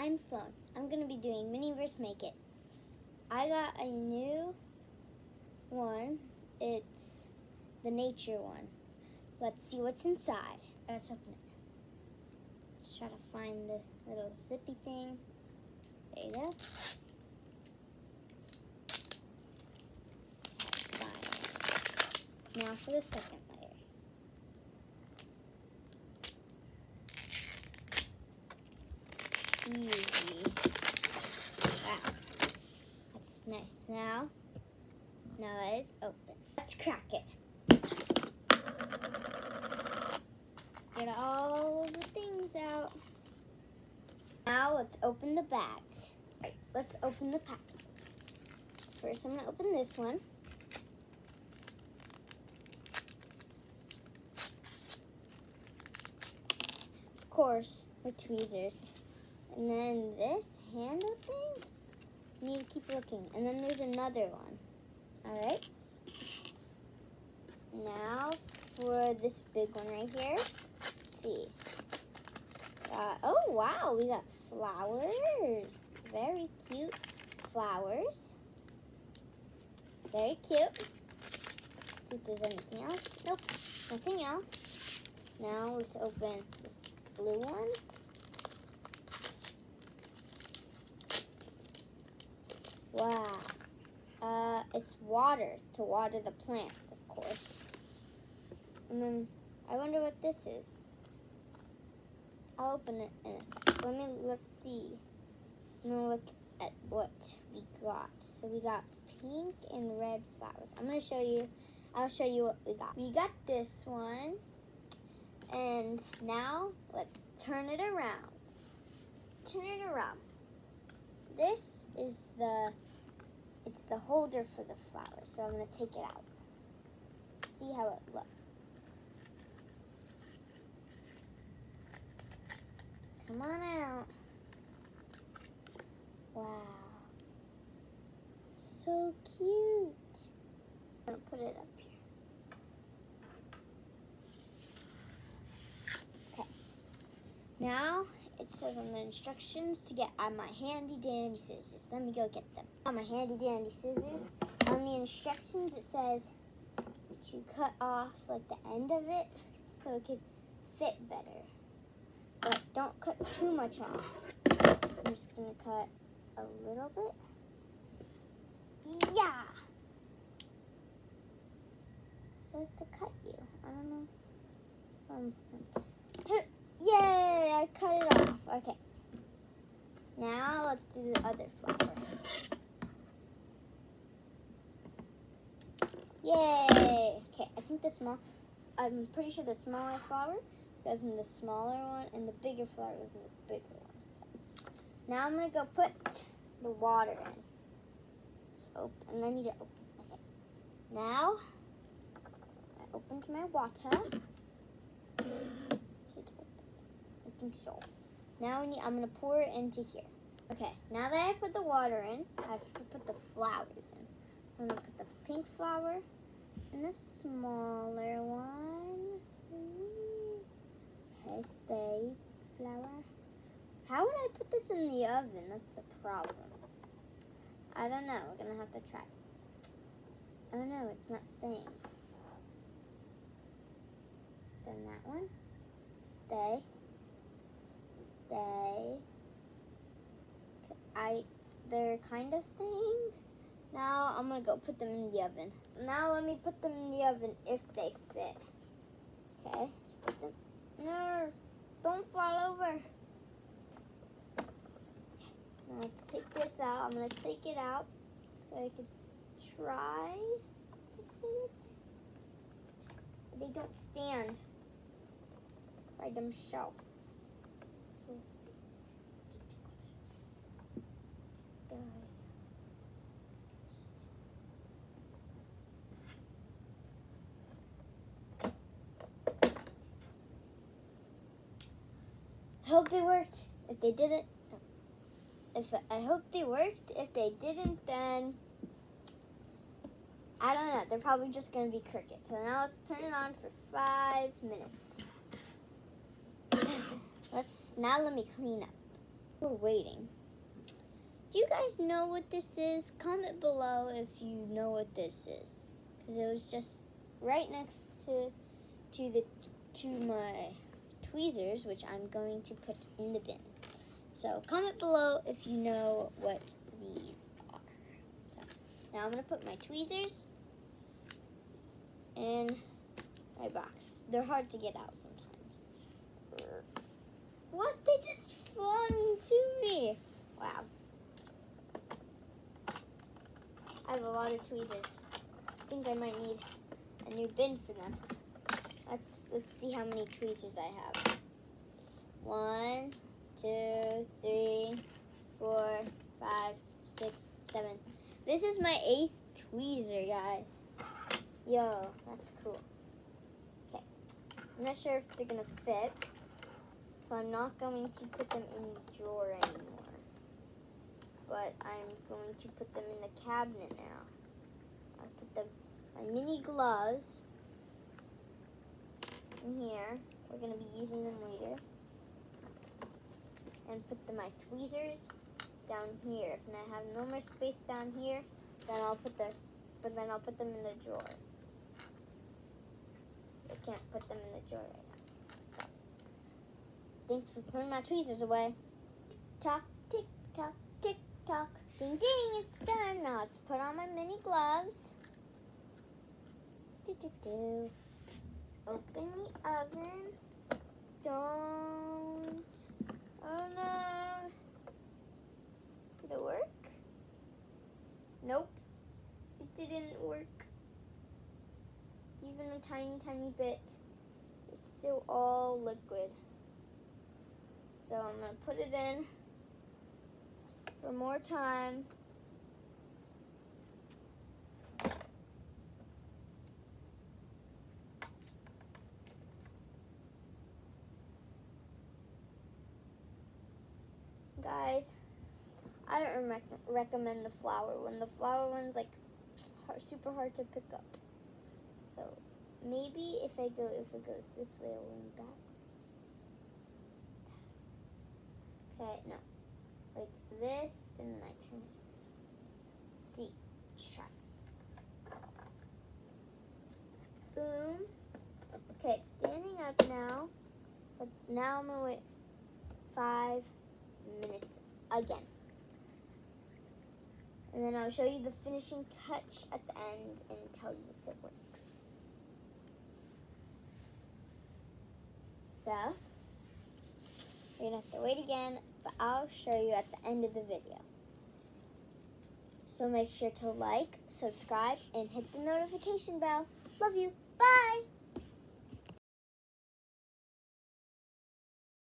I'm Sloan. I'm going to be doing Miniverse Make It. I got a new one. It's the nature one. Let's see what's inside. Let's open it. Try to find the little zippy thing. There you go. Now for the second layer. Easy. Wow. That's nice. Now it's open. Let's crack it. Get all the things out. Now let's open the bags. Right, let's open the packages. First I'm going to open this one. Of course, with tweezers. And then this handle thing, you need to keep looking. And then there's another one. Alright. Now for this big one right here. Let's see. Oh wow, we got flowers. Very cute flowers. Very cute. See if there's anything else. Nope, nothing else. Now let's open this blue one. Wow. It's water to water the plants, of course. And then I wonder what this is. I'll open it in a second. Let's see. I'm gonna look at what we got. So we got pink and red flowers. I'll show you what we got. We got this one. And now let's turn it around. Turn it around. This is it's the holder for the flowers. So I'm gonna take it out. See how it looks. Come on out. Wow. So cute. I'm gonna put it up here. Okay. Now it says on the instructions to get on my handy dandy scissors. Let me go get them. On my handy dandy scissors, on the instructions it says to cut off like the end of it so it could fit better. But don't cut too much off. I'm just gonna cut a little bit. Yeah! It says to cut you. I don't know. Yay! I cut it off. Okay. Now let's do the other flower. Yay! Okay, I'm pretty sure the smaller flower goes in the smaller one, and the bigger flower goes in the bigger one. So, now I'm gonna go put the water in. Just open, and I need to open. Okay. Now I opened my water. Should open. I think so. Now I'm gonna pour it into here. Okay. Now that I put the water in, I have to put the flowers in. I'm gonna put the pink flower and the smaller one. Okay, stay, flower. How would I put this in the oven? That's the problem. I don't know. We're going to have to try. I don't know. It's not staying. Then that one. Stay. Stay. They're kind of staying. Now I'm going to go put them in the oven. Now let me put them in the oven if they fit. Okay. Put them. No, don't fall over. Now let's take this out. I'm going to take it out so I can try to fit it. They don't stand by themselves. So, I hope they worked. If they didn't, I hope they worked. If they didn't, then I don't know. They're probably just going to be cricket. So now let's turn it on for 5 minutes. Now let me clean up. we're waiting. Do you guys know what this is? Comment below if you know what this is. Because it was just right next to my tweezers, which I'm going to put in the bin. So comment below if you know what these are. So now I'm going to put my tweezers in my box. They're hard to get out sometimes. What? They just flung to me. Wow. I have a lot of tweezers. I think I might need a new bin for them. Let's see how many tweezers I have. 1, 2, 3, 4, 5, 6, 7. This is my 8th tweezer, guys. Yo, that's cool. Okay, I'm not sure if they're gonna fit, so I'm not going to put them in the drawer anymore. But I'm going to put them in the cabinet now. I'll put my mini gloves in here. We're going to be using them later. And put my tweezers down here. If I have no more space down here, then I'll put them in the drawer. I can't put them in the drawer right now. Thanks for putting my tweezers away. Tock, tick, tock, tick, tock. Ding, ding, it's done. Now let's put on my mini gloves. Do. Let's open the oven. Don't. Oh no. Did it work? Nope. It didn't work. Even a tiny, tiny bit. It's still all liquid. So I'm going to put it in for more time. Guys, I don't recommend the flour one. The flour one's like super hard to pick up. So maybe if it goes this way, it'll lean backwards. Okay, no. Like this, and then I turn it. See, let's try. Boom. Okay, it's standing up now. But now I'm gonna wait 5 minutes again. And then I'll show you the finishing touch at the end and tell you if it works. So, you're gonna have to wait again, but I'll show you at the end of the video. So make sure to like, subscribe, and hit the notification bell. Love you. Bye!